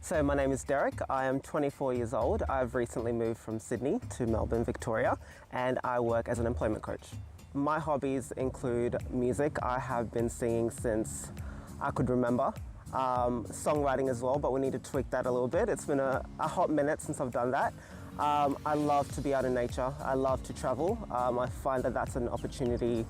So my name is Derrick. I am 24 years old. I've recently moved from Sydney to Melbourne, Victoria, and I work as an employment coach. My hobbies include music. I have been singing since I could remember. Songwriting as well, but we need to tweak that a little bit. It's been a hot minute since I've done that. I love to be out in nature. I love to travel. I find that that's an opportunity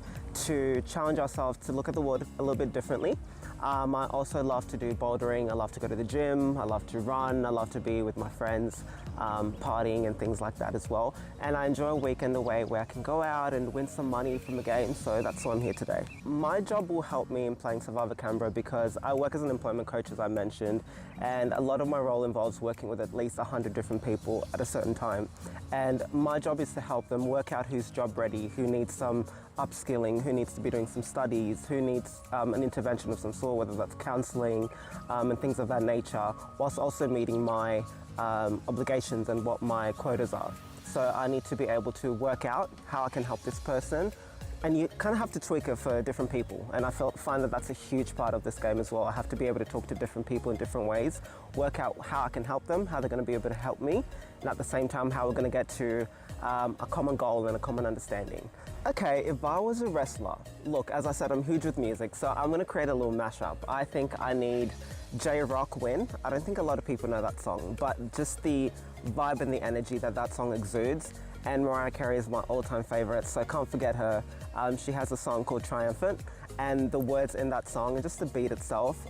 to challenge ourselves to look at the world a little bit differently. I also love to do bouldering. I love to go to the gym. I love to run. I love to be with my friends, partying and things like that as well. And I enjoy a weekend away where I can go out and win some money from the game. So that's why I'm here today. My job will help me in playing Survivor Canberra because I work as an employment coach, as I mentioned, and a lot of my role involves working with at least 100 different people at a certain time. And my job is to help them work out who's job ready, who needs some upskilling, who needs to be doing some studies, who needs an intervention of some sort, whether that's counselling and things of that nature, whilst also meeting my obligations and what my quotas are. So I need to be able to work out how I can help this person, and you kind of have to tweak it for different people, and I find that that's a huge part of this game as well. I have to be able to talk to different people in different ways, work out how I can help them, how they're going to be able to help me, and at the same time how we're going to get to a common goal and a common understanding. Okay, if I was a wrestler, look, as I said, I'm huge with music, so I'm going to create a little mashup. I think I need J-Rock Win. I don't think a lot of people know that song, but just the vibe and the energy that that song exudes. And Mariah Carey is my all-time favorite, so I can't forget her. She has a song called Triumphant, and the words in that song and just the beat itself,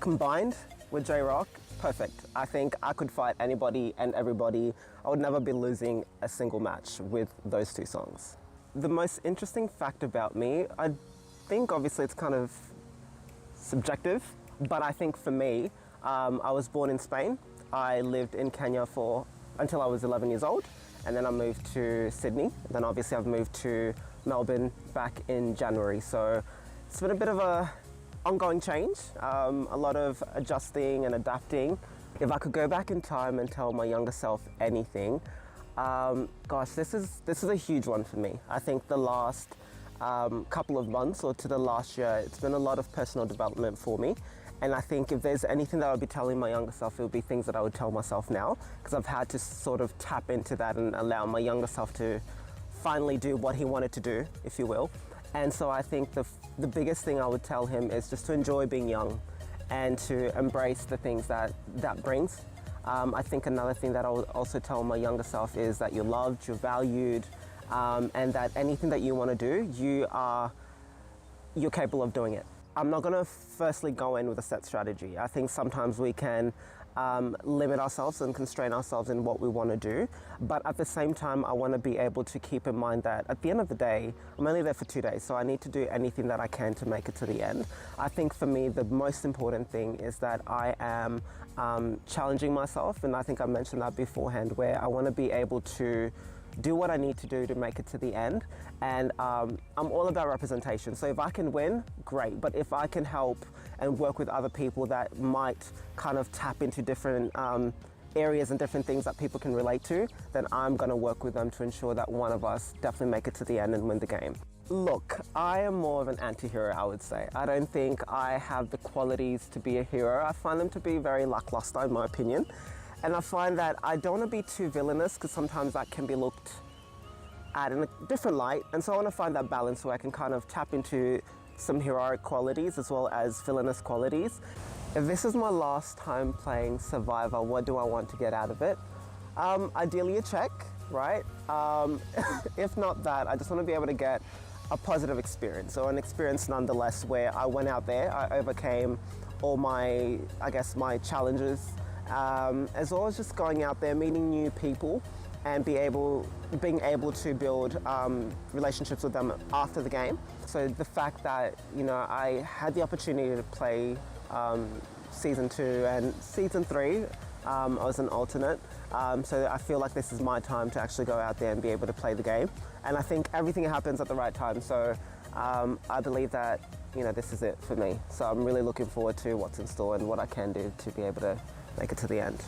combined with J-Rock, perfect. I think I could fight anybody and everybody. I would never be losing a single match with those two songs. The most interesting fact about me, I think obviously it's kind of subjective, but I think for me, I was born in Spain. I lived in Kenya until I was 11 years old. And then I moved to Sydney. Then obviously I've moved to Melbourne back in January. So it's been a bit of a ongoing change, a lot of adjusting and adapting. If I could go back in time and tell my younger self anything, gosh, this is a huge one for me. I think the last couple of months or to the last year, it's been a lot of personal development for me. And I think if there's anything that I would be telling my younger self, it would be things that I would tell myself now, because I've had to sort of tap into that and allow my younger self to finally do what he wanted to do, if you will. And so I think the biggest thing I would tell him is just to enjoy being young and to embrace the things that brings. I think another thing that I would also tell my younger self is that you're loved, you're valued, and that anything that you want to do, you're capable of doing it. I'm not going to firstly go in with a set strategy. I think sometimes we can limit ourselves and constrain ourselves in what we want to do. But at the same time, I want to be able to keep in mind that at the end of the day, I'm only there for 2 days, so I need to do anything that I can to make it to the end. I think for me, the most important thing is that I am challenging myself, and I think I mentioned that beforehand, where I want to be able to do what I need to do to make it to the end. And I'm all about representation. So if I can win, great. But if I can help and work with other people that might kind of tap into different areas and different things that people can relate to, then I'm going to work with them to ensure that one of us definitely make it to the end and win the game. Look, I am more of an anti-hero, I would say. I don't think I have the qualities to be a hero. I find them to be very lackluster, in my opinion. And I find that I don't want to be too villainous, because sometimes that can be looked at in a different light. And so I want to find that balance where I can kind of tap into some heroic qualities as well as villainous qualities. If this is my last time playing Survivor, what do I want to get out of it? Ideally a check, right? If not that, I just want to be able to get a positive experience, or an experience nonetheless where I went out there, I overcame all my, my challenges, as well as just going out there, meeting new people, and being able to build relationships with them after the game. So the fact that, I had the opportunity to play season 2 and season 3, I was an alternate. So I feel like this is my time to actually go out there and be able to play the game. And I think everything happens at the right time. So I believe that, this is it for me. So I'm really looking forward to what's in store and what I can do to be able to make it to the end.